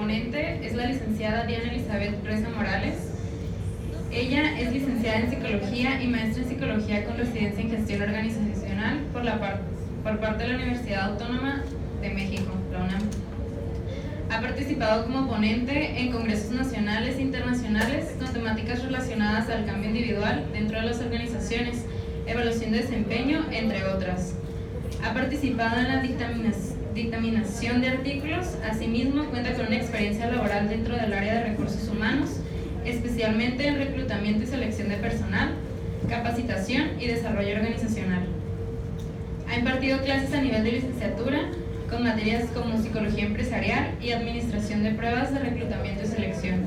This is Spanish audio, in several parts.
ponente es la licenciada Diana Elizabeth Reza Morales. Ella es licenciada en Psicología y maestra en Psicología con residencia en Gestión Organizacional por parte de la Universidad Autónoma de México, la UNAM. Ha participado como ponente en congresos nacionales e internacionales con temáticas relacionadas al cambio individual dentro de las organizaciones, evaluación de desempeño, entre otras. Ha participado en la dictaminación de artículos. Asimismo, cuenta con una experiencia laboral dentro del área de recursos humanos, especialmente en reclutamiento y selección de personal, capacitación y desarrollo organizacional. Ha impartido clases a nivel de licenciatura con materias como psicología empresarial y administración de pruebas de reclutamiento y selección.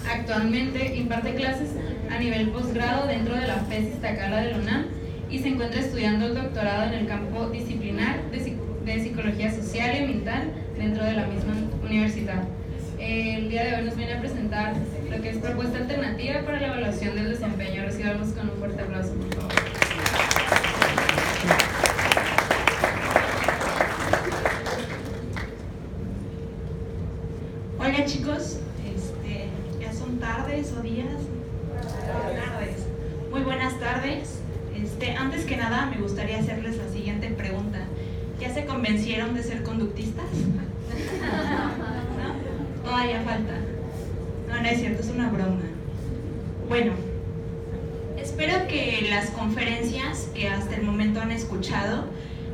Actualmente imparte clases a nivel posgrado dentro de la FES Iztacala de la UNAM y se encuentra estudiando el doctorado en el campo disciplinar de psicología social y ambiental dentro de la misma universidad. El día de hoy nos viene a presentar lo que es propuesta alternativa para la evaluación del desempeño. Recibamos con un fuerte aplauso, por favor. Hola chicos, ya son tardes o días. Tardes. Muy buenas tardes. Antes que nada me gustaría hacerles la siguiente pregunta. ¿Ya se convencieron de ser conductistas? ¿No? Todavía falta. No es cierto, es una broma. Bueno, espero que las conferencias que hasta el momento han escuchado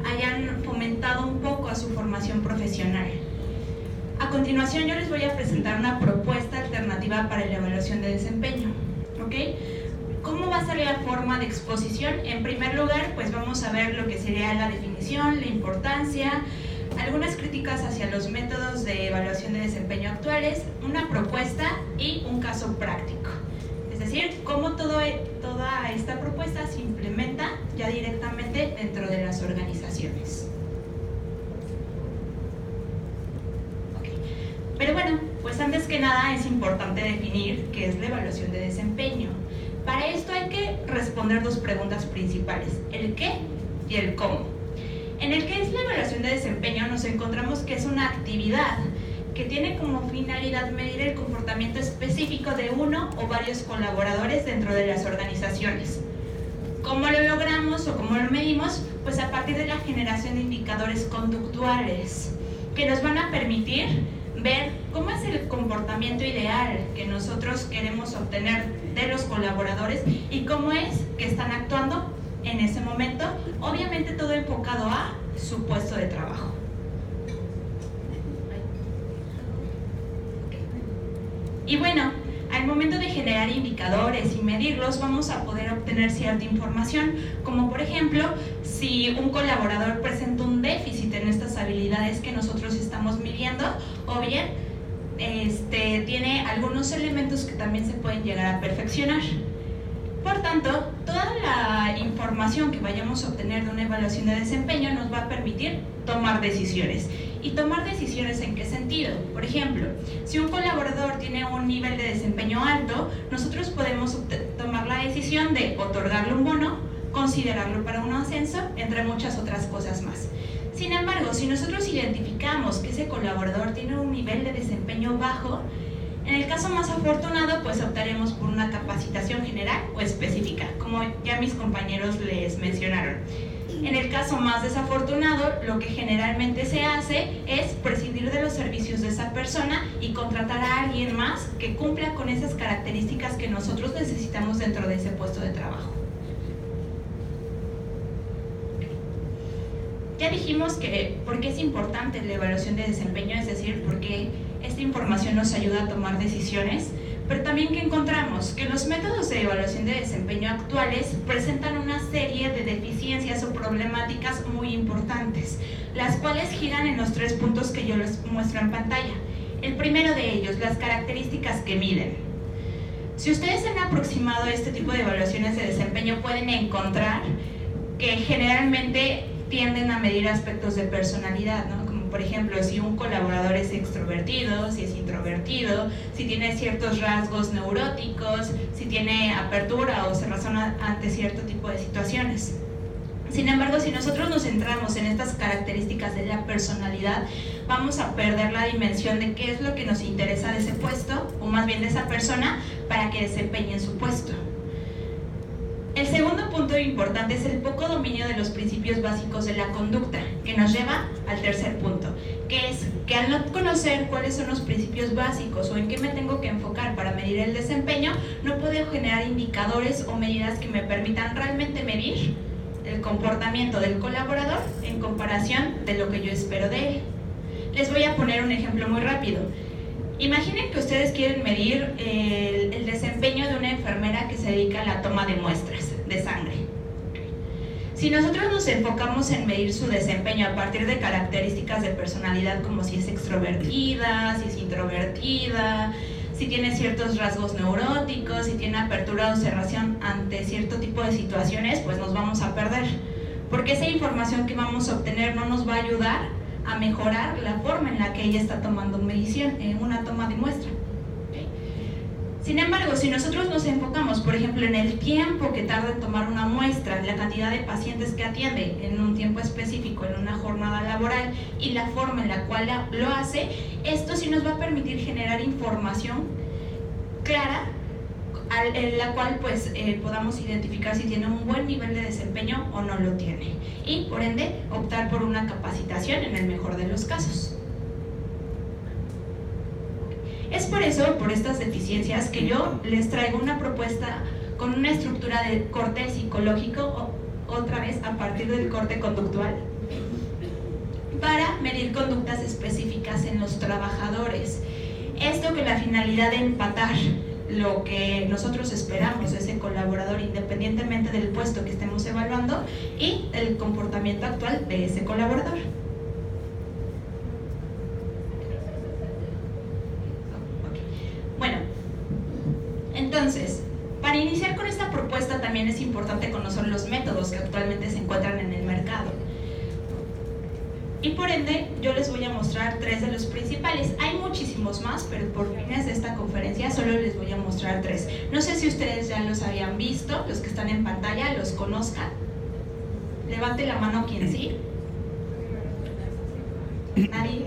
hayan fomentado un poco a su formación profesional. A continuación yo les voy a presentar una propuesta alternativa para la evaluación de desempeño, ¿ok? ¿Cómo va a ser la forma de exposición? En primer lugar, pues vamos a ver lo que sería la definición, la importancia, algunas críticas hacia los métodos de evaluación de desempeño actuales, una propuesta y un caso práctico. Es decir, cómo toda esta propuesta se implementa ya directamente dentro de las organizaciones. Pero bueno, pues antes que nada es importante definir qué es la evaluación de desempeño. Para esto hay que responder dos preguntas principales, el qué y el cómo. En el que es la evaluación de desempeño nos encontramos que es una actividad que tiene como finalidad medir el comportamiento específico de uno o varios colaboradores dentro de las organizaciones. ¿Cómo lo logramos o cómo lo medimos? Pues a partir de la generación de indicadores conductuales que nos van a permitir ver cómo es el comportamiento ideal que nosotros queremos obtener de los colaboradores y cómo es que están actuando en ese momento, obviamente todo enfocado a su puesto de trabajo. Y bueno, al momento de generar indicadores y medirlos vamos a poder obtener cierta información, como por ejemplo, si un colaborador presenta un déficit en estas habilidades que nosotros estamos midiendo, o bien tiene algunos elementos que también se pueden llegar a perfeccionar. Por tanto, toda la información que vayamos a obtener de una evaluación de desempeño nos va a permitir tomar decisiones. ¿Y tomar decisiones en qué sentido? Por ejemplo, si un colaborador tiene un nivel de desempeño alto, nosotros podemos tomar la decisión de otorgarle un bono, considerarlo para un ascenso, entre muchas otras cosas más. Sin embargo, si nosotros identificamos que ese colaborador tiene un nivel de desempeño bajo, en el caso más afortunado, pues optaremos por una capacitación general o específica, como ya mis compañeros les mencionaron. En el caso más desafortunado, lo que generalmente se hace es prescindir de los servicios de esa persona y contratar a alguien más que cumpla con esas características que nosotros necesitamos dentro de ese puesto de trabajo. Ya dijimos que por qué es importante la evaluación de desempeño, es decir, por qué esta información nos ayuda a tomar decisiones, pero también que encontramos que los métodos de evaluación de desempeño actuales presentan una serie de deficiencias o problemáticas muy importantes, las cuales giran en los 3 puntos que yo les muestro en pantalla. El primero de ellos, las características que miden. Si ustedes han aproximado a este tipo de evaluaciones de desempeño, pueden encontrar que generalmente tienden a medir aspectos de personalidad, ¿no? Como por ejemplo, si un colaborador es extrovertido, si es introvertido, si tiene ciertos rasgos neuróticos, si tiene apertura o se razona ante cierto tipo de situaciones. Sin embargo, si nosotros nos centramos en estas características de la personalidad, vamos a perder la dimensión de qué es lo que nos interesa de ese puesto, o más bien de esa persona, para que desempeñe en su puesto. El segundo punto importante es el poco dominio de los principios básicos de la conducta, que nos lleva al tercer punto, que es que al no conocer cuáles son los principios básicos o en qué me tengo que enfocar para medir el desempeño, no puedo generar indicadores o medidas que me permitan realmente medir el comportamiento del colaborador en comparación de lo que yo espero de él. Les voy a poner un ejemplo muy rápido. Imaginen que ustedes quieren medir el desempeño de una enfermera que se dedica a la toma de muestras de sangre. Si nosotros nos enfocamos en medir su desempeño a partir de características de personalidad como si es extrovertida, si es introvertida, si tiene ciertos rasgos neuróticos, si tiene apertura o cerración ante cierto tipo de situaciones, pues nos vamos a perder, porque esa información que vamos a obtener no nos va a ayudar a mejorar la forma en la que ella está tomando medición en una toma de muestra. ¿Okay? Sin embargo, si nosotros nos enfocamos, por ejemplo, en el tiempo que tarda en tomar una muestra, la cantidad de pacientes que atiende en un tiempo específico, en una jornada laboral, y la forma en la cual lo hace, esto sí nos va a permitir generar información clara en la cual pues podamos identificar si tiene un buen nivel de desempeño o no lo tiene, y por ende optar por una capacitación en el mejor de los casos. Es por eso, por estas deficiencias, que yo les traigo una propuesta con una estructura de corte psicológico, otra vez a partir del corte conductual, para medir conductas específicas en los trabajadores. Esto con la finalidad de empatar lo que nosotros esperamos de ese colaborador, independientemente del puesto que estemos evaluando, y el comportamiento actual de ese colaborador. Bueno, entonces, para iniciar con esta propuesta también es importante conocer los métodos que actualmente se encuentran en el mercado. Y por ende, yo les voy a mostrar 3 de los principales. Hay muchísimos más, pero por fines de esta conferencia solo les voy a mostrar 3. No sé si ustedes ya los habían visto, los que están en pantalla, los conozcan. Levante la mano quien sí. ¿Nadie?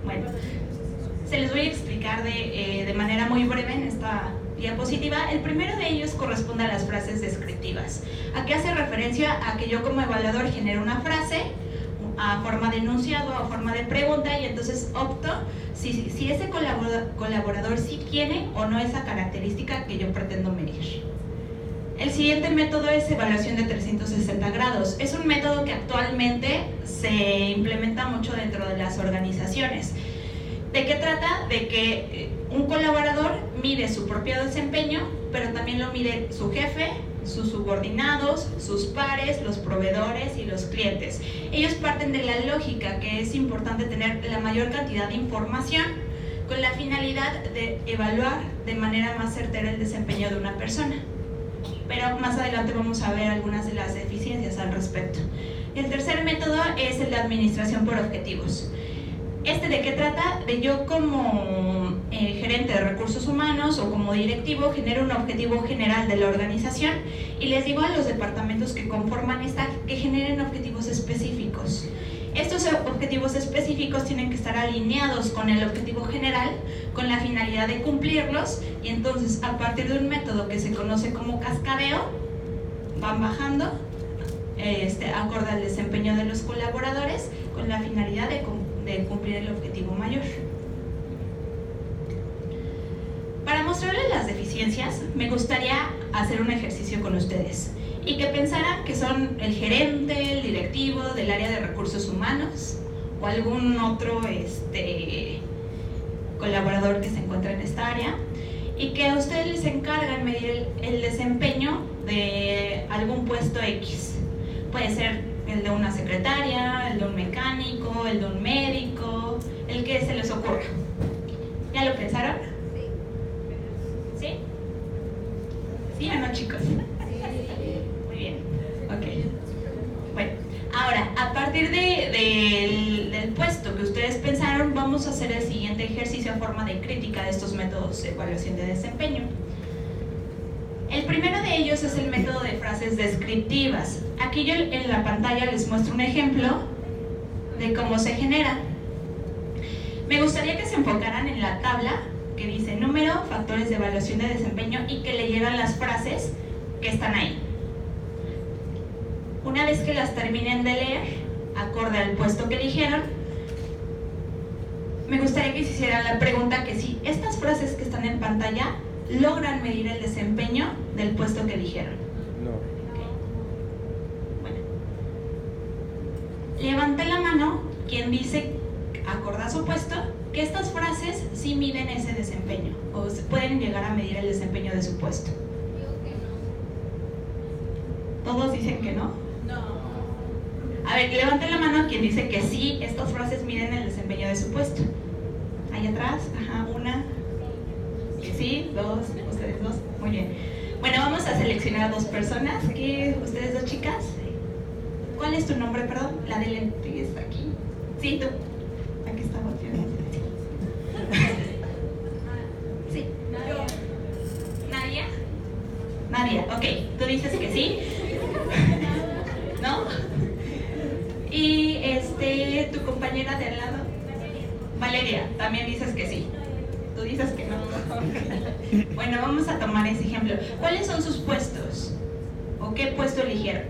Bueno, se les voy a explicar de manera muy breve en esta diapositiva. El primero de ellos corresponde a las frases descriptivas. ¿A qué hace referencia? A que yo como evaluador genero una frase a forma de enunciado, a forma de pregunta, y entonces opto si ese colaborador sí tiene o no esa característica que yo pretendo medir. El siguiente método es evaluación de 360 grados. Es un método que actualmente se implementa mucho dentro de las organizaciones. ¿De qué trata? De que un colaborador mide su propio desempeño, pero también lo mide su jefe, sus subordinados, sus pares, los proveedores y los clientes. Ellos parten de la lógica que es importante tener la mayor cantidad de información con la finalidad de evaluar de manera más certera el desempeño de una persona. Pero más adelante vamos a ver algunas de las deficiencias al respecto. El tercer método es el de administración por objetivos. ¿De qué trata? De yo como gerente de recursos humanos o como directivo genero un objetivo general de la organización y les digo a los departamentos que conforman esta que generen objetivos específicos. Estos objetivos específicos tienen que estar alineados con el objetivo general, con la finalidad de cumplirlos, y entonces a partir de un método que se conoce como cascadeo, van bajando acorde al desempeño de los colaboradores con la finalidad de cumplir el objetivo mayor. Para mostrarles las deficiencias, me gustaría hacer un ejercicio con ustedes y que pensaran que son el gerente, el directivo del área de recursos humanos o algún otro colaborador que se encuentra en esta área, y que a ustedes les encargan medir el desempeño de algún puesto X. Puede ser el de una secretaria, el de un mecánico, el de un médico, el que se les ocurra. ¿Ya lo pensaron? ¿Sí? ¿Sí o no, chicos? Muy bien, ok. Bueno, ahora, a partir del puesto que ustedes pensaron, vamos a hacer el siguiente ejercicio a forma de crítica de estos métodos de evaluación de desempeño. El El primero de ellos es el método de frases descriptivas. Aquí yo en la pantalla les muestro un ejemplo de cómo se genera. Me gustaría que se enfocaran en la tabla que dice número, factores de evaluación de desempeño y que leyeran las frases que están ahí. Una vez que las terminen de leer, acorde al puesto que eligieron, me gustaría que se hicieran la pregunta que si estas frases que están en pantalla logran medir el desempeño del puesto que eligieron. No. Okay. Bueno. Levante la mano quien dice, acorde a su puesto, que estas frases sí miden ese desempeño o pueden llegar a medir el desempeño de su puesto. ¿Todos dicen que no? No. A ver, levanten la mano quien dice que sí, estas frases miden el desempeño de su puesto. Ahí atrás, ajá, una. Sí, dos, ustedes dos. Muy bien. Bueno, vamos a seleccionar a dos personas. ¿Qué? ¿Ustedes dos chicas? ¿Cuál es tu nombre, perdón? La de lente está aquí. Sí, tú. Aquí está volteando. Sí. ¿Nadia? Nadia, ok. Tú dices que sí. ¿No? Y tu compañera de al lado, Valeria, también dices que sí. Tú dices que no. Bueno, vamos a tomar ese ejemplo. ¿Cuáles son sus puestos? ¿O qué puesto eligieron?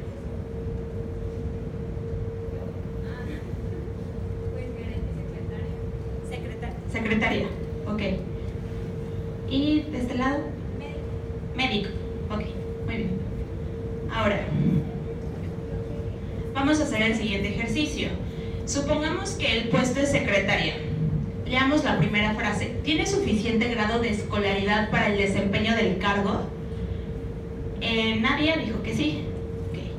Secretaria, ok. ¿Y de este lado? Médico, ok, muy bien. Ahora, vamos a hacer el siguiente ejercicio. Supongamos que el puesto es secretaria. Leamos la primera frase. ¿Tiene suficiente grado de escolaridad para el desempeño del cargo? Nadia dijo que sí. Okay.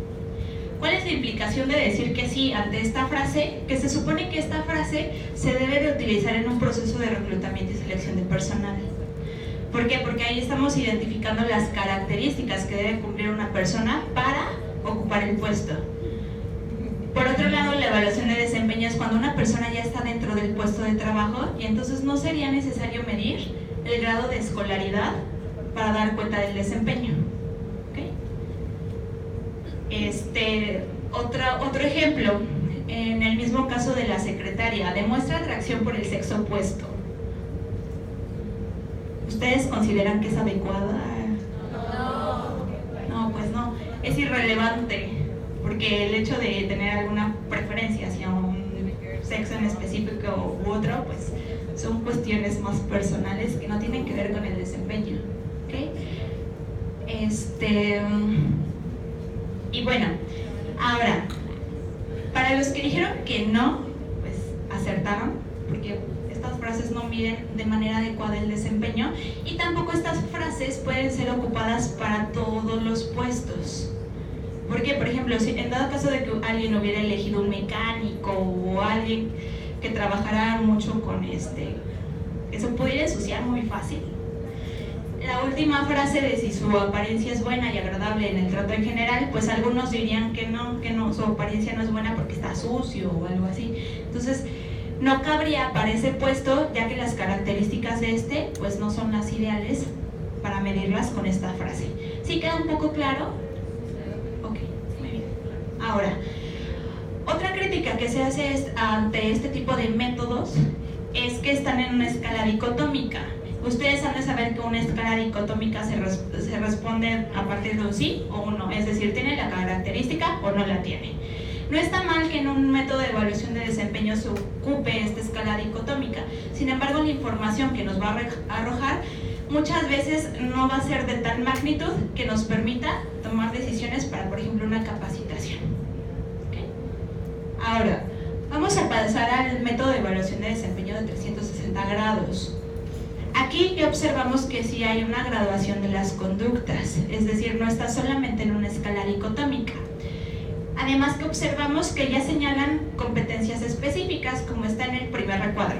¿Cuál es la implicación de decir que sí ante esta frase? Que se supone que esta frase se debe de utilizar en un proceso de reclutamiento y selección de personal. ¿Por qué? Porque ahí estamos identificando las características que debe cumplir una persona para ocupar el puesto. Por otro lado, la evaluación de desempeño es cuando una persona ya está dentro del puesto de trabajo y entonces no sería necesario medir el grado de escolaridad para dar cuenta del desempeño. ¿Okay? Otro ejemplo, en el mismo caso de la secretaria, demuestra atracción por el sexo opuesto. ¿Ustedes consideran que es adecuada? No, pues no, es irrelevante. Porque el hecho de tener alguna preferencia hacia un sexo en específico u otro, pues son cuestiones más personales que no tienen que ver con el desempeño. ¿Okay? Y bueno, ahora, para los que dijeron que no, pues acertaron, porque estas frases no miden de manera adecuada el desempeño y tampoco estas frases pueden ser ocupadas para todos los puestos. Porque, por ejemplo, si en dado caso de que alguien hubiera elegido un mecánico o alguien que trabajara mucho con que se pudiera ensuciar muy fácil. La última frase de si su apariencia es buena y agradable en el trato en general, pues algunos dirían que no, su apariencia no es buena porque está sucio o algo así. Entonces, no cabría para ese puesto, ya que las características de pues no son las ideales para medirlas con esta frase. ¿Sí queda un poco claro? Ok, muy bien. Ahora, otra crítica que se hace ante este tipo de métodos es que están en una escala dicotómica. Ustedes han de saber que una escala dicotómica se responde a partir de un sí o un no, es decir, ¿tiene la característica o no la tiene? No está mal que en un método de evaluación de desempeño se ocupe esta escala dicotómica, sin embargo la información que nos va a arrojar muchas veces no va a ser de tal magnitud que nos permita tomar decisiones para, por ejemplo, una capacitación. ¿Okay? Ahora, vamos a pasar al método de evaluación de desempeño de 360 grados. Aquí ya observamos que sí hay una graduación de las conductas, es decir, no está solamente en una escala dicotómica. Además que observamos que ya señalan competencias específicas, como está en el primer recuadro.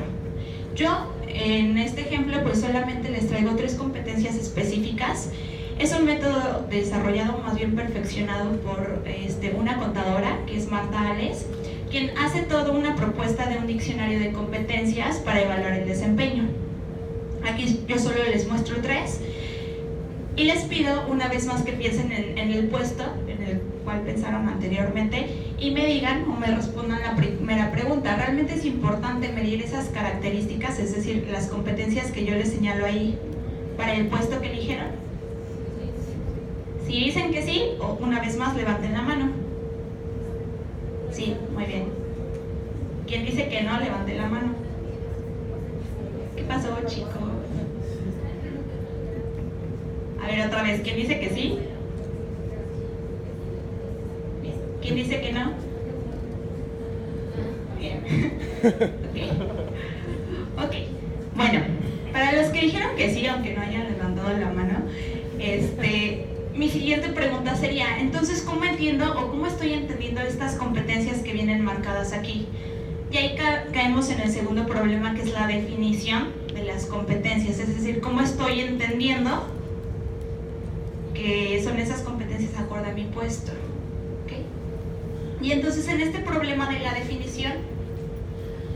Yo, en este ejemplo, pues solamente les traigo 3 competencias específicas. Es un método desarrollado, más bien perfeccionado por una contadora, que es Marta Ales, quien hace toda una propuesta de un diccionario de competencias para evaluar el desempeño. Aquí yo solo les muestro 3. Y les pido una vez más que piensen en el puesto en el cual pensaron anteriormente y me digan o me respondan la primera pregunta. ¿Realmente es importante medir esas características, es decir, las competencias que yo les señalo ahí para el puesto que eligieron? Si dicen que sí, o una vez más levanten la mano. Sí, muy bien. ¿Quién dice que no? Levante la mano. ¿Qué pasó, chicos? A ver, otra vez, ¿quién dice que sí? Bien. ¿Quién dice que no? Bien. Ok. Bueno, para los que dijeron que sí, aunque no hayan levantado la mano, mi siguiente pregunta sería, entonces, ¿cómo entiendo o cómo estoy entendiendo estas competencias que vienen marcadas aquí? Y ahí caemos en el segundo problema, que es la definición de las competencias, es decir, ¿cómo estoy entendiendo que son esas competencias acorde a mi puesto? ¿Okay? Y entonces en este problema de la definición,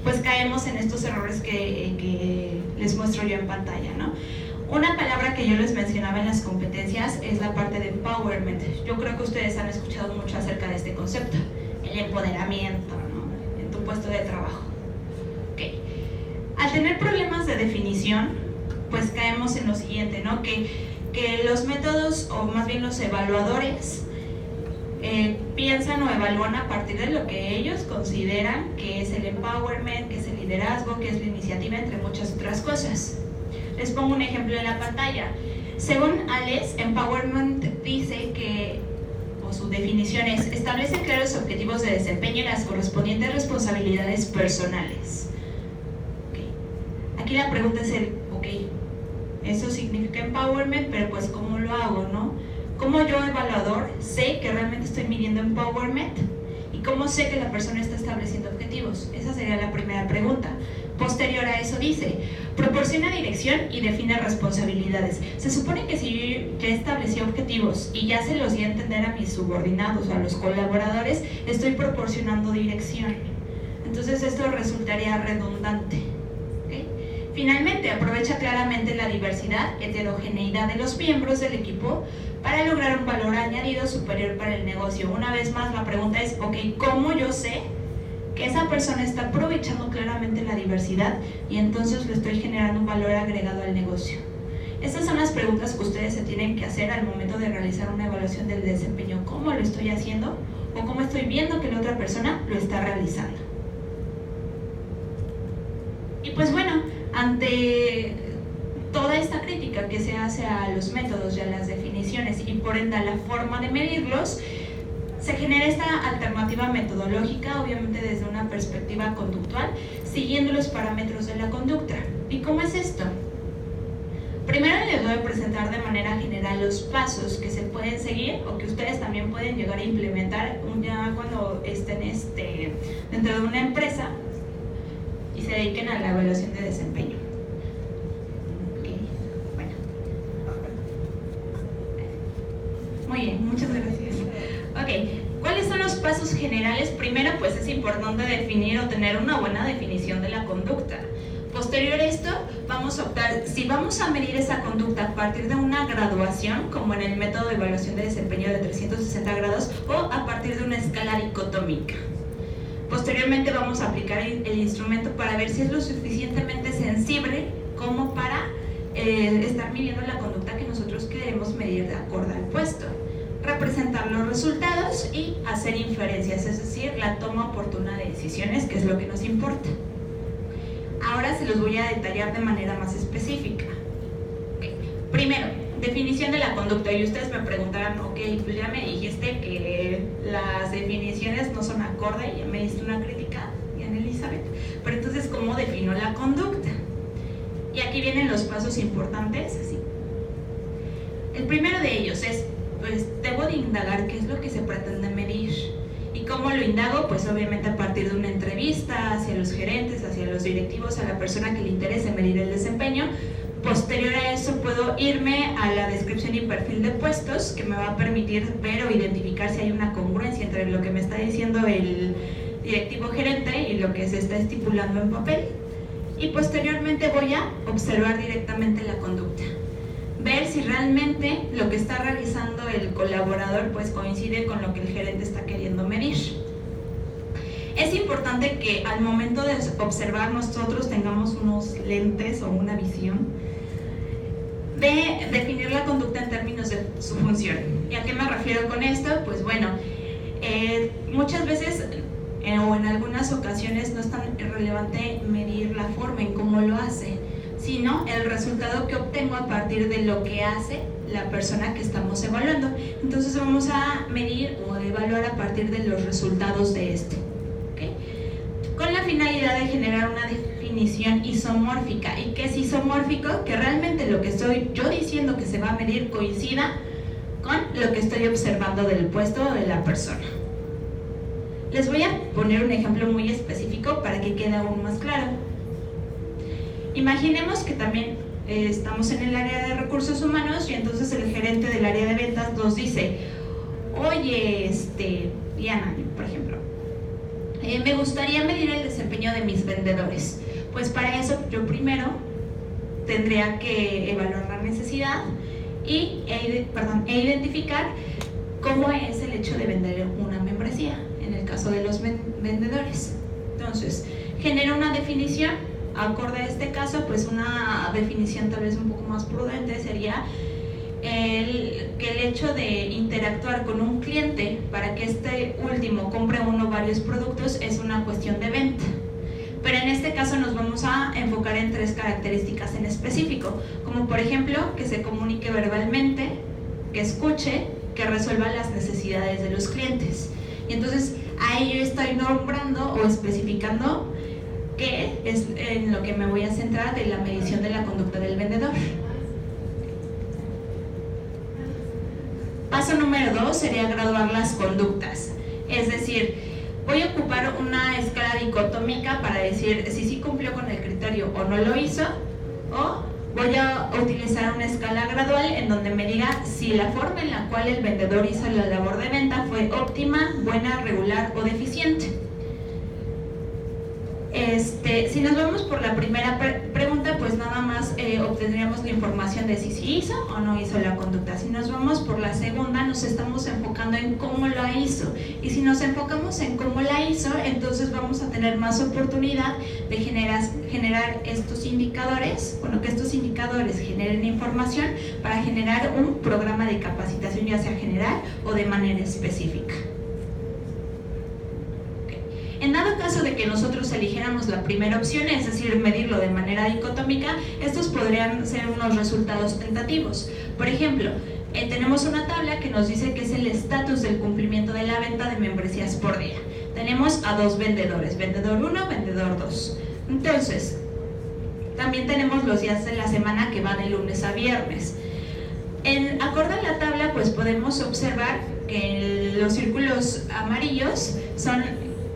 pues caemos en estos errores que les muestro yo en pantalla, ¿no? Una palabra que yo les mencionaba en las competencias es la parte de empowerment. Yo creo que ustedes han escuchado mucho acerca de este concepto, el empoderamiento, ¿no? En tu puesto de trabajo. Okay. Al tener problemas de definición, pues caemos en lo siguiente, ¿no? Que los métodos, o más bien los evaluadores, piensan o evalúan a partir de lo que ellos consideran que es el empowerment, que es el liderazgo, que es la iniciativa, entre muchas otras cosas. Les pongo un ejemplo en la pantalla. Según ALES, empowerment dice que, o su definición es, establece claros objetivos de desempeño y las correspondientes responsabilidades personales. Okay. Aquí la pregunta es eso significa empowerment, pero pues ¿cómo lo hago, no? ¿Cómo yo, evaluador, sé que realmente estoy midiendo empowerment? ¿Y cómo sé que la persona está estableciendo objetivos? Esa sería la primera pregunta. Posterior a eso dice, proporciona dirección y define responsabilidades. Se supone que si yo ya establecí objetivos y ya se los di a entender a mis subordinados o a los colaboradores, estoy proporcionando dirección. Entonces esto resultaría redundante. Finalmente, aprovecha claramente la diversidad, heterogeneidad de los miembros del equipo para lograr un valor añadido superior para el negocio. Una vez más, la pregunta es, ¿cómo yo sé que esa persona está aprovechando claramente la diversidad y entonces le estoy generando un valor agregado al negocio? Estas son las preguntas que ustedes se tienen que hacer al momento de realizar una evaluación del desempeño. ¿Cómo lo estoy haciendo? ¿O cómo estoy viendo que la otra persona lo está realizando? Y pues bueno, ante toda esta crítica que se hace a los métodos y a las definiciones y por ende a la forma de medirlos, se genera esta alternativa metodológica, obviamente desde una perspectiva conductual, siguiendo los parámetros de la conducta. ¿Y cómo es esto? Primero les voy a presentar de manera general los pasos que se pueden seguir o que ustedes también pueden llegar a implementar ya cuando estén dentro de una empresa y se dediquen a la evaluación de desempeño. Okay. Bueno. Muy bien, muchas gracias. Ok, ¿cuáles son los pasos generales? Primero, pues es importante definir o tener una buena definición de la conducta. Posterior a esto, vamos a optar si vamos a medir esa conducta a partir de una graduación, como en el método de evaluación de desempeño de 360 grados, o a partir de una escala dicotómica. Posteriormente vamos a aplicar el instrumento para ver si es lo suficientemente sensible como para estar midiendo la conducta que nosotros queremos medir de acuerdo al puesto. Representar los resultados y hacer inferencias, es decir, la toma oportuna de decisiones, que es lo que nos importa. Ahora se los voy a detallar de manera más específica. Okay. Primero, definición de la conducta. Y ustedes me preguntarán, pues ya me dijiste que las definiciones no son acorde, y ya me diste una crítica, Diana Elizabeth, pero entonces, ¿cómo defino la conducta? Y aquí vienen los pasos importantes, así. El primero de ellos es, pues debo de indagar qué es lo que se pretende medir. ¿Y cómo lo indago? Pues obviamente a partir de una entrevista hacia los gerentes, hacia los directivos, a la persona que le interese medir el desempeño. Posterior a eso puedo irme a la descripción y perfil de puestos, que me va a permitir ver o identificar si hay una congruencia entre lo que me está diciendo el directivo gerente y lo que se está estipulando en papel. Y posteriormente voy a observar directamente la conducta. ver si realmente lo que está realizando el colaborador pues coincide con lo que el gerente está queriendo medir. Es importante que al momento de observar nosotros tengamos unos lentes o una visión de definir la conducta en términos de su función. ¿Y a qué me refiero con esto? Pues bueno, muchas veces o en algunas ocasiones no es tan relevante medir la forma en cómo lo hace, sino el resultado que obtengo a partir de lo que hace la persona que estamos evaluando. Entonces vamos a medir o evaluar a partir de los resultados de este, ¿okay? Con la finalidad de generar una definición isomórfica. ¿Y qué es isomórfico? Que realmente lo que estoy yo diciendo que se va a medir coincida con lo que estoy observando del puesto o de la persona. Les voy a poner un ejemplo muy específico para que quede aún más claro. Imaginemos que también estamos en el área de recursos humanos y entonces el gerente del área de ventas nos dice: oye, Diana, por ejemplo, me gustaría medir el desempeño de mis vendedores. Pues para eso yo primero tendría que evaluar la necesidad e identificar cómo es el hecho de vender una membresía, en el caso de los vendedores. Entonces, genera una definición. Acorde a este caso, pues una definición tal vez un poco más prudente sería que el hecho de interactuar con un cliente para que este último compre uno o varios productos es una cuestión de venta. Pero en este caso nos vamos a enfocar en 3 características en específico, como por ejemplo que se comunique verbalmente, que escuche, que resuelva las necesidades de los clientes. Y entonces ahí yo estoy nombrando o especificando qué es en lo que me voy a centrar de la medición de la conducta del vendedor. Paso número 2 sería graduar las conductas. Es decir, voy a ocupar una escala dicotómica para decir si sí cumplió con el criterio o no lo hizo, o voy a utilizar una escala gradual en donde me diga si la forma en la cual el vendedor hizo la labor de venta fue óptima, buena, regular o deficiente. Si nos vamos por la primera pregunta, pues nada más obtendríamos la información de si hizo o no hizo la conducta. Si nos vamos por la segunda, nos estamos enfocando en cómo la hizo. Y si nos enfocamos en cómo la hizo, entonces vamos a tener más oportunidad de generar estos indicadores, bueno, que estos indicadores generen información para generar un programa de capacitación, ya sea general o de manera específica. En dado caso de que nosotros eligiéramos la primera opción, es decir, medirlo de manera dicotómica, estos podrían ser unos resultados tentativos. Por ejemplo, tenemos una tabla que nos dice que es el estatus del cumplimiento de la venta de membresías por día. Tenemos a 2 vendedores, vendedor 1, vendedor 2. Entonces, también tenemos los días de la semana que van de lunes a viernes. Acorde a la tabla, pues podemos observar que los círculos amarillos son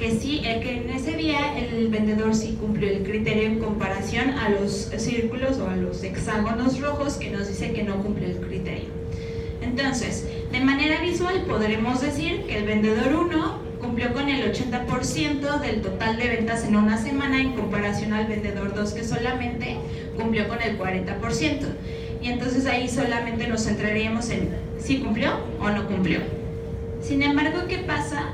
que sí, que en ese día el vendedor sí cumplió el criterio en comparación a los círculos o a los hexágonos rojos que nos dice que no cumple el criterio. Entonces, de manera visual podremos decir que el vendedor 1 cumplió con el 80% del total de ventas en una semana en comparación al vendedor 2 que solamente cumplió con el 40%. Y entonces ahí solamente nos centraríamos en si cumplió o no cumplió. Sin embargo, ¿qué pasa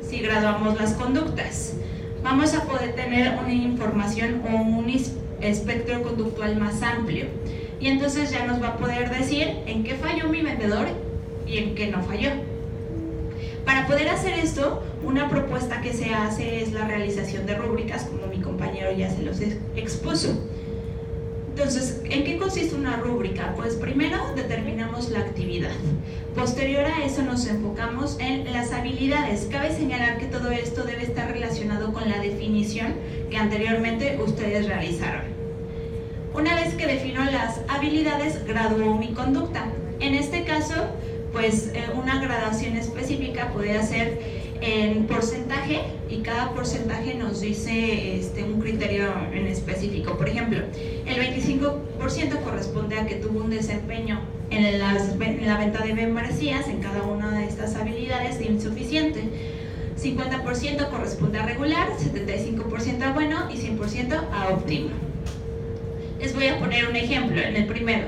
si graduamos las conductas? Vamos a poder tener una información o un espectro conductual más amplio y entonces ya nos va a poder decir en qué falló mi vendedor y en qué no falló. Para poder hacer esto, una propuesta que se hace es la realización de rúbricas, como mi compañero ya se los expuso. Entonces, ¿en qué consiste una rúbrica? Pues primero determinamos la actividad. Posterior a eso nos enfocamos en las habilidades. Cabe señalar que todo esto debe estar relacionado con la definición que anteriormente ustedes realizaron. Una vez que defino las habilidades, gradúo mi conducta. En este caso, pues una gradación específica puede ser en porcentaje y cada porcentaje nos dice un criterio en específico. Por ejemplo, el 25% corresponde a que tuvo un desempeño en la venta de membresías en cada una de estas habilidades insuficiente. 50% corresponde a regular, 75% a bueno y 100% a óptimo. Les voy a poner un ejemplo. En el primero,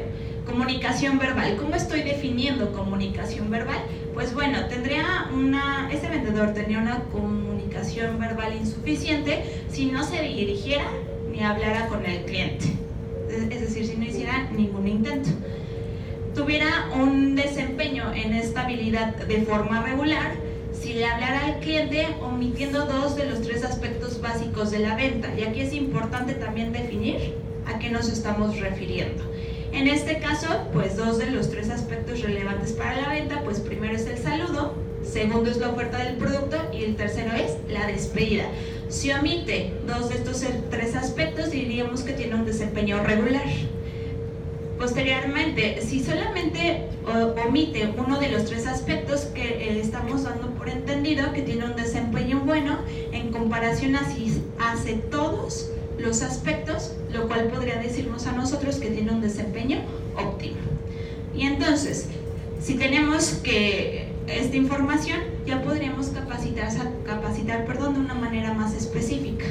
Comunicación verbal. ¿Cómo estoy definiendo comunicación verbal? Pues bueno, este vendedor tendría una comunicación verbal insuficiente si no se dirigiera ni hablara con el cliente, es decir, si no hiciera ningún intento. Tuviera un desempeño en esta habilidad de forma regular si le hablara al cliente omitiendo 2 de los 3 aspectos básicos de la venta. Y aquí es importante también definir a qué nos estamos refiriendo. En este caso, pues 2 de los 3 aspectos relevantes para la venta, pues primero es el saludo, segundo es la oferta del producto y el tercero es la despedida. Si omite 2 de estos 3 aspectos, diríamos que tiene un desempeño regular. Posteriormente, si solamente omite uno de los 3 aspectos, que estamos dando por entendido que tiene un desempeño bueno en comparación a si hace todos los aspectos, lo cual podría decirnos a nosotros que tiene un desempeño óptimo. Y entonces, si tenemos esta información, ya podríamos capacitar de una manera más específica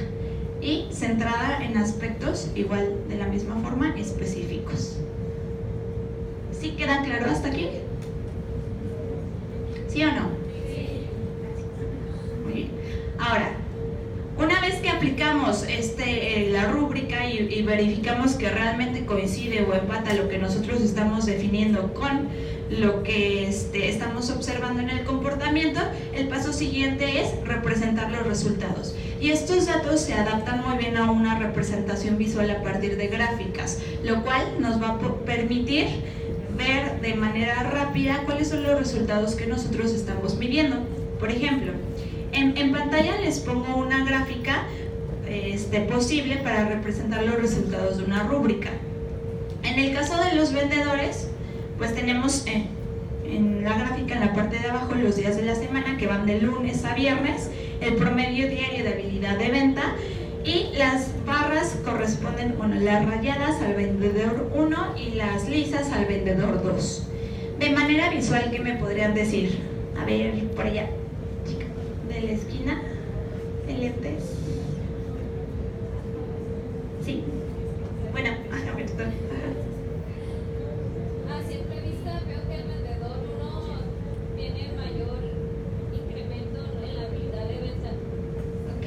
y centrada en aspectos igual de la misma forma específicos. ¿Sí queda claro hasta aquí? ¿Sí o no? Sí. Muy bien. Ahora, una vez que aplicamos la rúbrica y verificamos que realmente coincide o empata lo que nosotros estamos definiendo con lo que estamos observando en el comportamiento, el paso siguiente es representar los resultados. Y estos datos se adaptan muy bien a una representación visual a partir de gráficas, lo cual nos va a permitir ver de manera rápida cuáles son los resultados que nosotros estamos midiendo. Por ejemplo, en pantalla les pongo una gráfica posible para representar los resultados de una rúbrica. En el caso de los vendedores, pues tenemos en la gráfica en la parte de abajo los días de la semana que van de lunes a viernes, el promedio diario de habilidad de venta, y las barras corresponden, las rayadas al vendedor 1 y las lisas al vendedor 2. De manera visual, ¿qué me podrían decir? A ver, por allá, chica, de la esquina, de lentes. Sí. Bueno, a ver, A simple vista veo que el vendedor 1 tiene mayor incremento en la habilidad de venta. Ok.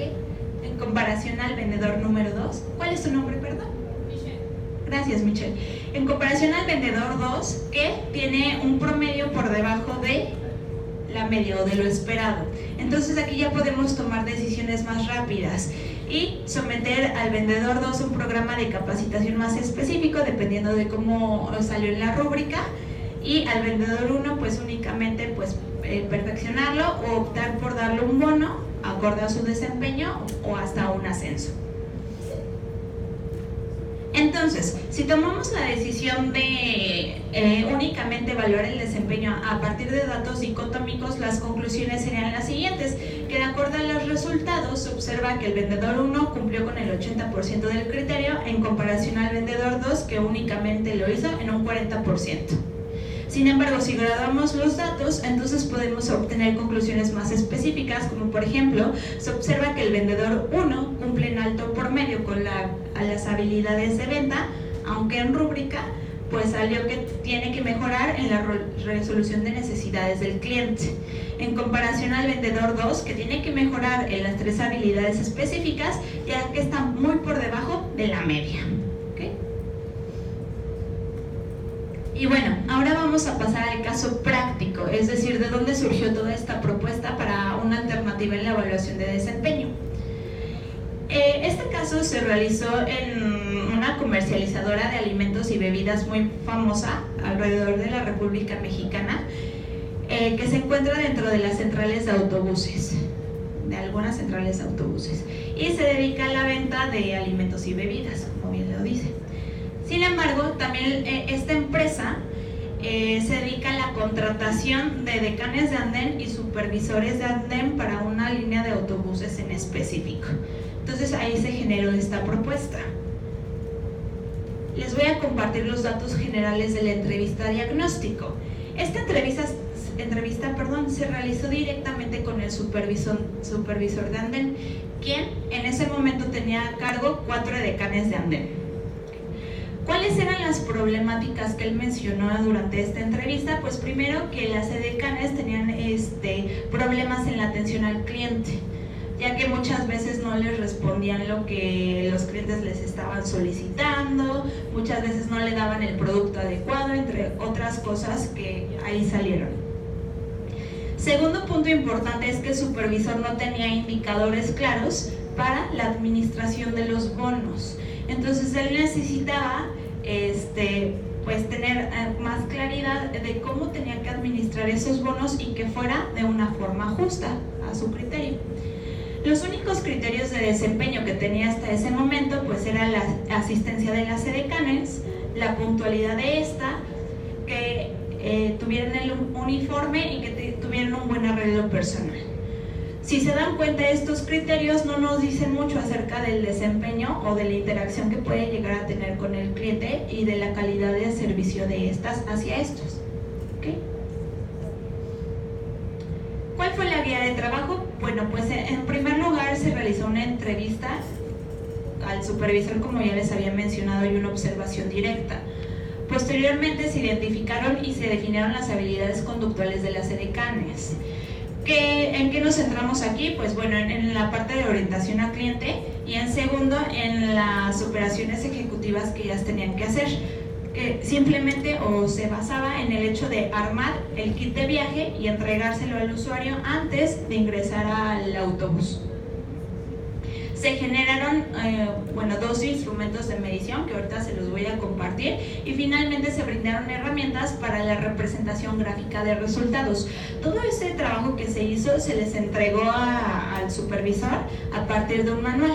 En comparación al vendedor número 2, ¿cuál es su nombre, perdón? Michelle. Gracias, Michelle. En comparación al vendedor 2, que tiene un promedio por debajo de la media o de lo esperado. Entonces aquí ya podemos tomar decisiones más rápidas y someter al vendedor 2 un programa de capacitación más específico dependiendo de cómo salió en la rúbrica, y al vendedor 1 pues únicamente perfeccionarlo o optar por darle un bono acorde a su desempeño o hasta un ascenso. Entonces, si tomamos la decisión de únicamente evaluar el desempeño a partir de datos dicotómicos, las conclusiones serían las siguientes: que de acuerdo a los resultados se observa que el vendedor 1 cumplió con el 80% del criterio en comparación al vendedor 2, que únicamente lo hizo en un 40%. Sin embargo, si graduamos los datos, entonces podemos obtener conclusiones más específicas, como por ejemplo, se observa que el vendedor 1 cumple en alto promedio con las habilidades de venta, aunque en rúbrica pues salió que tiene que mejorar en la resolución de necesidades del cliente, en comparación al vendedor 2, que tiene que mejorar en las 3 habilidades específicas, ya que está muy por debajo de la media. ¿Okay? Y bueno, ahora vamos a pasar al caso práctico, es decir, de dónde surgió toda esta propuesta para una alternativa en la evaluación de desempeño. Este caso se realizó en una comercializadora de alimentos y bebidas muy famosa alrededor de la República Mexicana, que se encuentra dentro de las centrales de autobuses, de algunas centrales de autobuses, y se dedica a la venta de alimentos y bebidas, como bien lo dice. Sin embargo, también esta empresa se dedica a la contratación de decanes de andén y supervisores de andén para una línea de autobuses en específico. Entonces ahí se generó esta propuesta. Les voy a compartir los datos generales de la entrevista diagnóstico. Esta entrevista se realizó directamente con el supervisor de andén, quien en ese momento tenía a cargo 4 decanes de andén. ¿Cuáles eran las problemáticas que él mencionó durante esta entrevista? Pues primero que las edecanes tenían problemas en la atención al cliente, ya que muchas veces no les respondían lo que los clientes les estaban solicitando, muchas veces no le daban el producto adecuado, entre otras cosas que ahí salieron. Segundo punto importante es que el supervisor no tenía indicadores claros para la administración de los bonos. Entonces él necesitaba pues tener más claridad de cómo tenía que administrar esos bonos y que fuera de una forma justa a su criterio. Los únicos criterios de desempeño que tenía hasta ese momento pues era la asistencia de las edecanes, la puntualidad de esta, que tuvieran el uniforme y que tuvieran un buen arreglo personal. Si se dan cuenta, estos criterios no nos dicen mucho acerca del desempeño o de la interacción que puede llegar a tener con el cliente y de la calidad de servicio de estas hacia estos. ¿Okay? ¿Cuál fue la guía de trabajo? Bueno, pues en primer lugar se realizó una entrevista al supervisor, como ya les había mencionado, y una observación directa. Posteriormente se identificaron y se definieron las habilidades conductuales de las edecanes. ¿En qué nos centramos aquí? Pues bueno, en la parte de orientación al cliente y en segundo en las operaciones ejecutivas que ellas tenían que hacer, que simplemente se basaba en el hecho de armar el kit de viaje y entregárselo al usuario antes de ingresar al autobús. Se generaron dos instrumentos de medición que ahorita se los voy a compartir, y finalmente se brindaron herramientas para la representación gráfica de resultados. Todo este trabajo que se hizo se les entregó al supervisor a partir de un manual,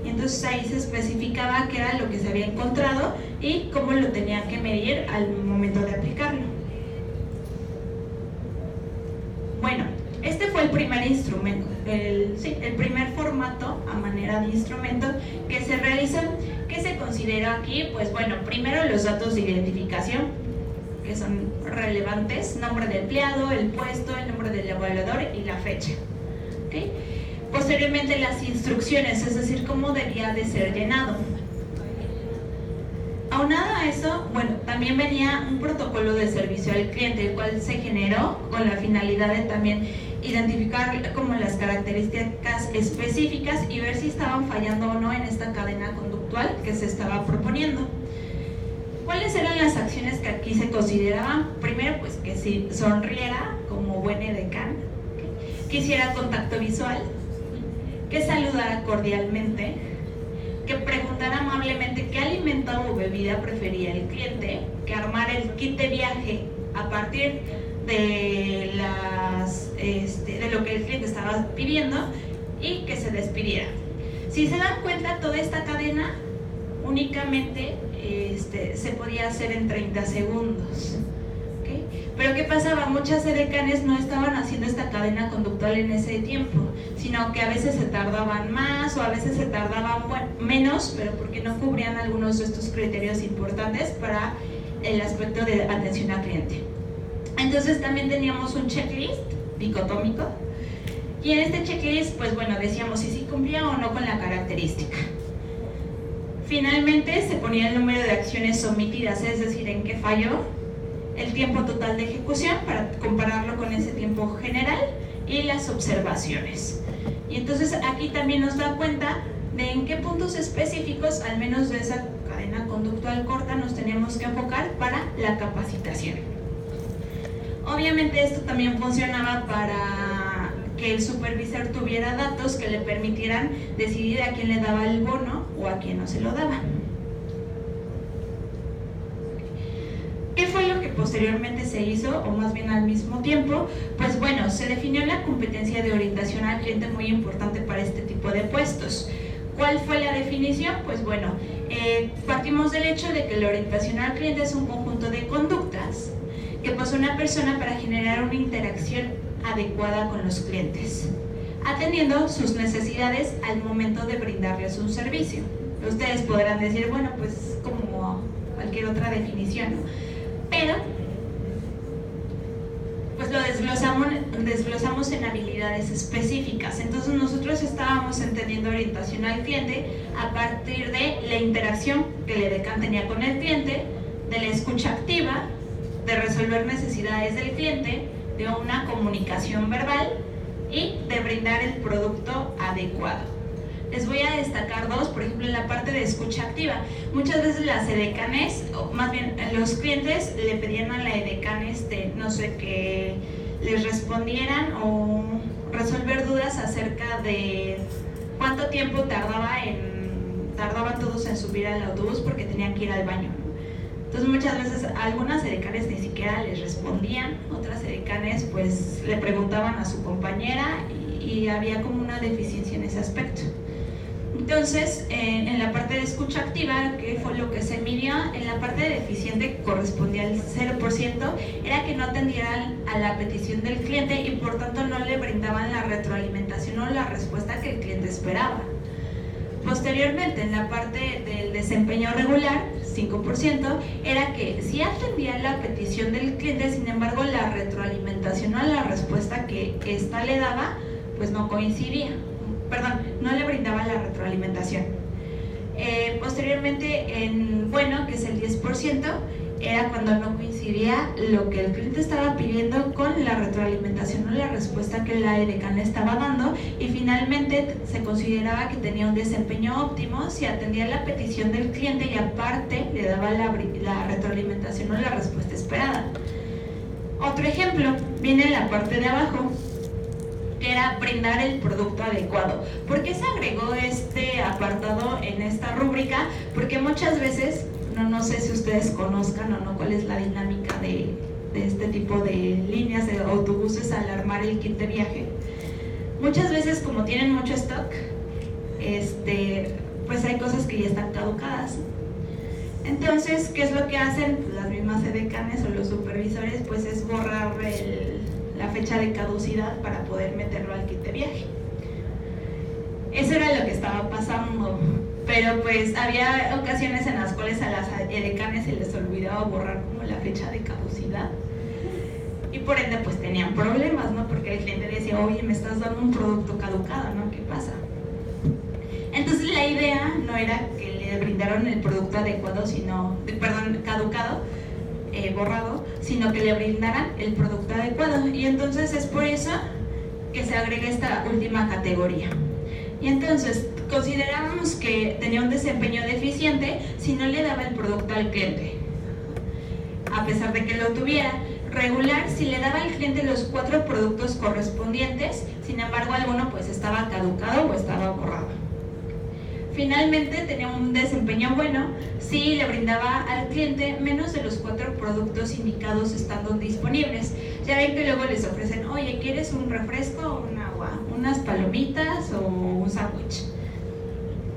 y entonces ahí se especificaba qué era lo que se había encontrado y cómo lo tenían que medir al momento de aplicarlo. Bueno, este fue el primer instrumento, el primer formato a manera de instrumento que se realizó. ¿Qué se consideró aquí? Pues bueno, primero los datos de identificación, que son relevantes: nombre de empleado, el puesto, el nombre del evaluador y la fecha. ¿Okay? Posteriormente las instrucciones, es decir, cómo debía de ser llenado. Aunado a eso, bueno, también venía un protocolo de servicio al cliente, el cual se generó con la finalidad de también identificar como las características específicas y ver si estaban fallando o no en esta cadena conductual que se estaba proponiendo. ¿Cuáles eran las acciones que aquí se consideraban? Primero, pues que si sonriera como buen edecán, que hiciera contacto visual, que saludara cordialmente, que preguntara amablemente qué alimento o bebida prefería el cliente, que armara el kit de viaje a partir de lo que el cliente estaba pidiendo y que se despidiera. Si se dan cuenta, toda esta cadena únicamente se podía hacer en 30 segundos. ¿Okay? Pero ¿qué pasaba? Muchas edecanes no estaban haciendo esta cadena conductual en ese tiempo, sino que a veces se tardaban más o a veces se tardaban menos, pero porque no cubrían algunos de estos criterios importantes para el aspecto de atención al cliente. Entonces también teníamos un checklist dicotómico, y en este checklist pues bueno, decíamos si sí cumplía o no con la característica. Finalmente se ponía el número de acciones omitidas, es decir, en qué falló, el tiempo total de ejecución para compararlo con ese tiempo general y las observaciones. Y entonces aquí también nos da cuenta de en qué puntos específicos, al menos de esa cadena conductual corta, nos teníamos que enfocar para la capacitación. Obviamente esto también funcionaba para que el supervisor tuviera datos que le permitieran decidir a quién le daba el bono o a quién no se lo daba. ¿Qué fue lo que posteriormente se hizo, o más bien al mismo tiempo? Pues bueno, se definió la competencia de orientación al cliente, muy importante para este tipo de puestos. ¿Cuál fue la definición? Pues bueno, partimos del hecho de que la orientación al cliente es un conjunto de conductas que posee una persona para generar una interacción adecuada con los clientes, atendiendo sus necesidades al momento de brindarles un servicio. Ustedes podrán decir, bueno, pues como cualquier otra definición, ¿no? Pero pues lo desglosamos en habilidades específicas. Entonces nosotros estábamos entendiendo orientación al cliente a partir de la interacción que el edecán tenía con el cliente, de la escucha activa, de resolver necesidades del cliente, de una comunicación verbal y de brindar el producto adecuado. Les voy a destacar dos, por ejemplo, en la parte de escucha activa. Muchas veces las edecanes, o más bien los clientes, le pedían a la edecán, no sé, que les respondieran o resolver dudas acerca de cuánto tiempo tardaban todos en subir al autobús porque tenían que ir al baño, ¿no? Entonces muchas veces algunas edecanes ni siquiera les respondían, otras edecanes pues le preguntaban a su compañera y había como una deficiencia en ese aspecto. Entonces, en la parte de escucha activa, que fue lo que se midió, en la parte de deficiente correspondía al 0%, era que no atendieran a la petición del cliente y por tanto no le brindaban la retroalimentación o la respuesta que el cliente esperaba. Posteriormente, en la parte del desempeño regular, 5%, era que sí atendía la petición del cliente, sin embargo la retroalimentación o la respuesta que ésta le daba, pues no coincidía. No le brindaba la retroalimentación. Posteriormente, en bueno, que es el 10%, era cuando no coincidía lo que el cliente estaba pidiendo con la retroalimentación o la respuesta que la edecán le estaba dando, y finalmente se consideraba que tenía un desempeño óptimo si atendía la petición del cliente y aparte le daba la retroalimentación o la respuesta esperada. Otro ejemplo viene en la parte de abajo, que era brindar el producto adecuado. ¿Por qué se agregó este apartado en esta rúbrica? Porque muchas veces, no sé si ustedes conozcan o no cuál es la dinámica de este tipo de líneas de autobuses al armar el kit de viaje. Muchas veces, como tienen mucho stock, pues hay cosas que ya están caducadas. Entonces, ¿qué es lo que hacen? Pues las mismas edecanes o los supervisores, pues es borrar la fecha de caducidad para poder meterlo al kit de viaje. Eso era lo que estaba pasando, pero pues había ocasiones en las cuales a las edecanes se les olvidaba borrar como la fecha de caducidad y por ende pues tenían problemas, ¿no? Porque el cliente decía, oye, me estás dando un producto caducado, ¿no? ¿Qué pasa? Entonces la idea no era que le brindaron el producto adecuado, caducado, borrado, sino que le brindaran el producto adecuado, y entonces es por eso que se agrega esta última categoría. Y entonces consideramos que tenía un desempeño deficiente si no le daba el producto al cliente, a pesar de que lo tuviera. Regular si le daba al cliente los 4 productos correspondientes, sin embargo alguno pues estaba caducado o estaba borrado. Finalmente tenía un desempeño bueno si le brindaba al cliente menos de los 4 productos indicados estando disponibles. Ya ven que luego les ofrecen, oye, ¿quieres un refresco, un agua, unas palomitas o un sándwich?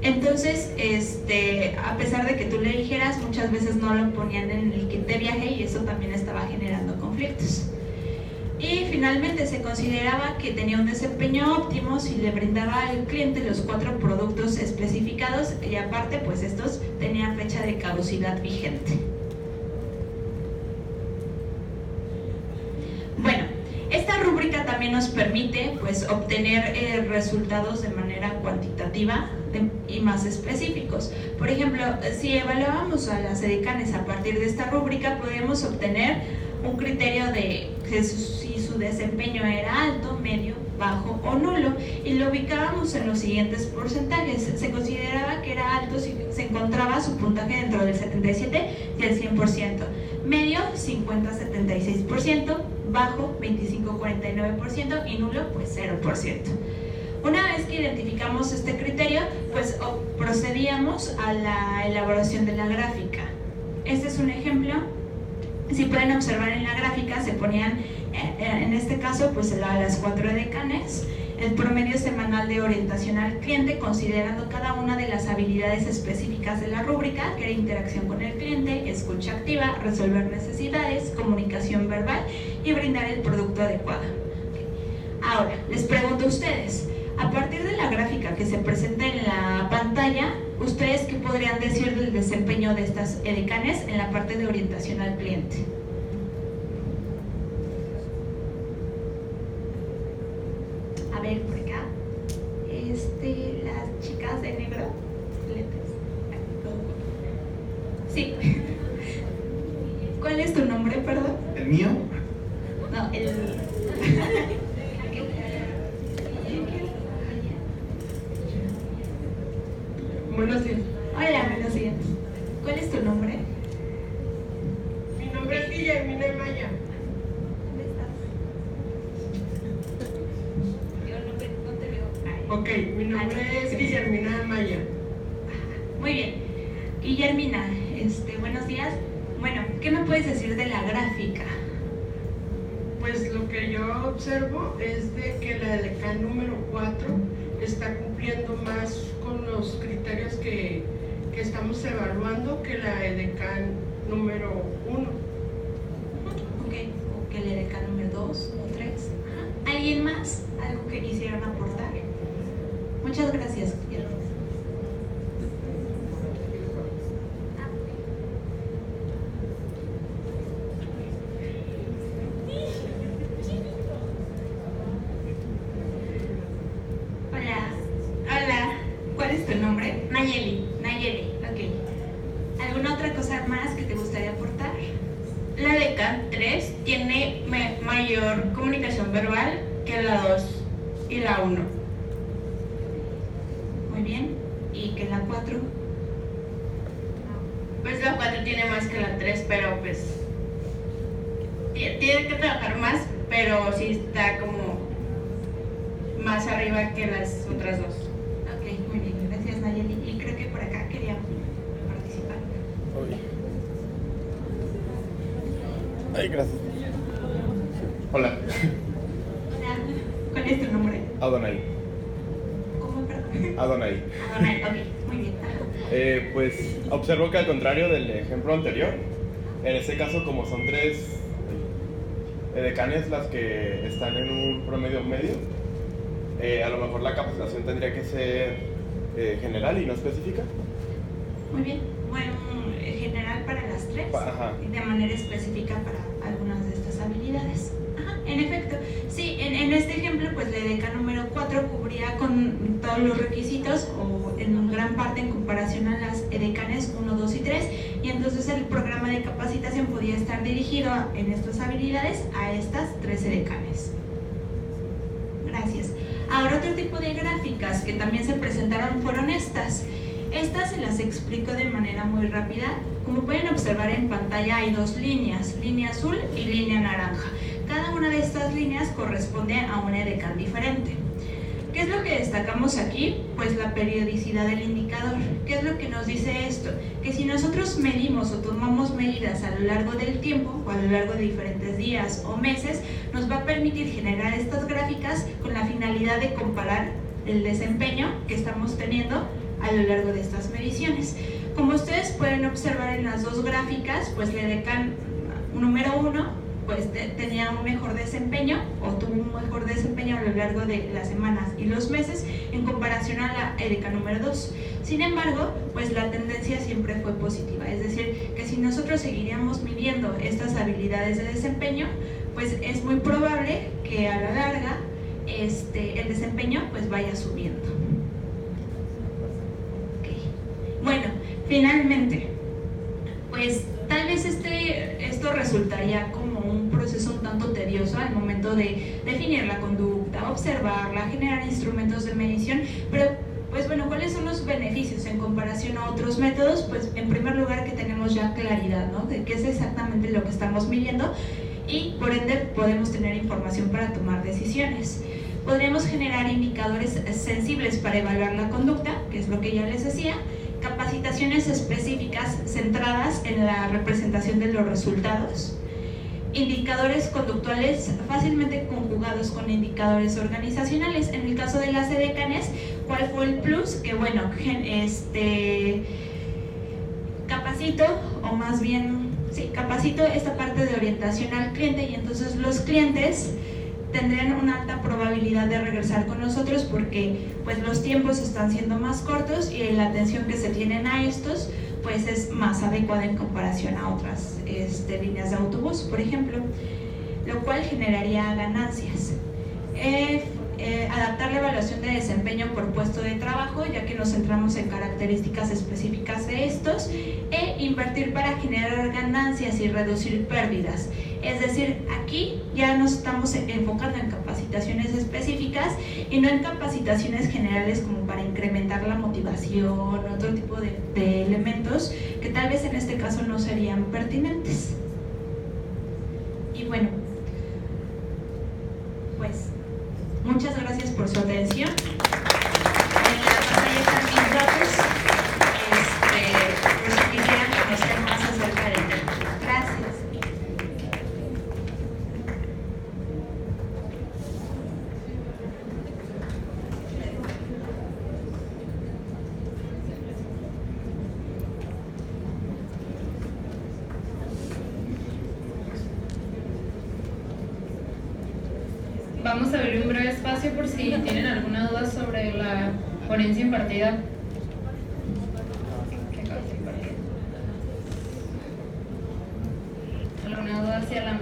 Entonces, a pesar de que tú le dijeras, muchas veces no lo ponían en el kit de viaje y eso también estaba generando conflictos. Y finalmente se consideraba que tenía un desempeño óptimo si le brindaba al cliente los 4 productos especificados y aparte pues estos tenían fecha de caducidad vigente. Bueno, esta rúbrica también nos permite pues obtener resultados de manera cuantitativa y más específicos. Por ejemplo, si evaluábamos a las edecanes a partir de esta rúbrica, podemos obtener un criterio de si su desempeño era alto, medio, bajo o nulo, y lo ubicábamos en los siguientes porcentajes. Se consideraba que era alto si se encontraba su puntaje dentro del 77 y el 100%, medio 50-76%, bajo 25-49% y nulo pues 0%. Una vez que identificamos este criterio, pues procedíamos a la elaboración de la gráfica. Este es un ejemplo. Si pueden observar en la gráfica, se ponían, en este caso, pues a las 4 edecanes, el promedio semanal de orientación al cliente, considerando cada una de las habilidades específicas de la rúbrica, que era interacción con el cliente, escucha activa, resolver necesidades, comunicación verbal y brindar el producto adecuado. Ahora, les pregunto a ustedes, a partir de la gráfica que se presenta en la pantalla, ¿ustedes qué podrían decir del desempeño de estas edecanes en la parte de orientación al cliente? ver, por acá. Las chicas de negro. Lentes. Sí. ¿Cuál es tu nombre, perdón? ¿El mío? No, el... Buenos días. Hola, buenos días. ¿Cuál es tu nombre? Mi nombre es Guillermina Maya. ¿Dónde estás? Yo no te veo. Ok, mi nombre es Guillermina Maya. Muy bien. Guillermina, buenos días. Bueno, ¿qué me puedes decir de la gráfica? Pues lo que yo observo es de que la edecán número 4 está cumpliendo más con los criterios que estamos evaluando que la edecán número 1. Ok, o que la edecán número 2 o 3. ¿Alguien más? ¿Algo que quisieran aportar? Muchas gracias, Guillermo. Hola, ¿cuál es tu nombre? Nayeli. Nayeli, ok. ¿Alguna otra cosa más que te gustaría aportar? La DECA 3 tiene mayor comunicación verbal que la 2 y la 1. Muy bien. ¿Y que la 4? Pues la 4 tiene más que la 3, pero pues tiene que trabajar más, pero sí está como más arriba que las otras dos. Ok, muy bien. Gracias, Nayeli. Y creo que por acá quería participar. Ay, gracias. Hola, Hola. ¿Cuál es tu nombre? Adonai. ¿Cómo, perdón? Adonai. Adonai, ok. Muy bien. Ajá. Pues observo que al contrario del ejemplo anterior, en este caso como son 3 edecanes las que están en un promedio medio, a lo mejor la capacitación tendría que ser general y no específica. Muy bien. Bueno, general para las 3 Ajá. y de manera específica para algunas de estas habilidades. Ajá, en efecto. Sí, en este ejemplo, pues la EDECA número 4 cubría con todos los requisitos o en gran parte en comparación a las edecanes 1, 2 y 3, y entonces el programa de capacitación podía estar dirigido en estas habilidades a estas 3 edecanes. Gracias. Ahora otro tipo de gráficas que también se presentaron fueron estas. Estas se las explico de manera muy rápida. Como pueden observar en pantalla hay 2 líneas, línea azul y línea naranja. Cada una de estas líneas corresponde a una edecán diferente. ¿Qué es lo que destacamos aquí? Pues la periodicidad del indicador. ¿Qué es lo que nos dice esto? Que si nosotros medimos o tomamos medidas a lo largo del tiempo o a lo largo de diferentes días o meses, nos va a permitir generar estas gráficas con la finalidad de comparar el desempeño que estamos teniendo a lo largo de estas mediciones. Como ustedes pueden observar en las 2 gráficas, pues la edecán número 1 pues tenía un mejor desempeño o tuvo un mejor desempeño a lo largo de las semanas y los meses en comparación a la edecán número 2. Sin embargo, pues la tendencia siempre fue positiva, es decir, que si nosotros seguiríamos midiendo estas habilidades de desempeño, pues es muy probable que a la larga el desempeño pues vaya subiendo. Bueno, finalmente, pues tal vez esto resultaría como un proceso un tanto tedioso al momento de definir la conducta, observarla, generar instrumentos de medición, pero pues bueno, ¿cuáles son los beneficios en comparación a otros métodos? Pues en primer lugar que tenemos ya claridad, ¿no? De qué es exactamente lo que estamos midiendo y por ende podemos tener información para tomar decisiones. Podríamos generar indicadores sensibles para evaluar la conducta, que es lo que ya les decía, capacitaciones específicas centradas en la representación de los resultados, indicadores conductuales fácilmente conjugados con indicadores organizacionales. En el caso de las edecanes, ¿cuál fue el plus? Que bueno, capacito, o más bien, sí, capacito esta parte de orientación al cliente y entonces los clientes tendrían una alta probabilidad de regresar con nosotros porque pues los tiempos están siendo más cortos y la atención que se tienen a estos pues es más adecuada en comparación a otras líneas de autobús, por ejemplo, lo cual generaría ganancias. adaptar la evaluación de desempeño por puesto de trabajo, ya que nos centramos en características específicas de estos, e invertir para generar ganancias y reducir pérdidas. Es decir, aquí ya nos estamos enfocando en capacitaciones específicas y no en capacitaciones generales como para incrementar la motivación, otro tipo de elementos que tal vez en este caso no serían pertinentes. Y bueno, pues muchas gracias por su atención. En la pantalla están mis datos, por si quisieran conocer más acerca del tema. Gracias. Vamos a abrir un breve espacio por si tienen alguna duda sobre la ponencia impartida. ¿Alguna duda hacia la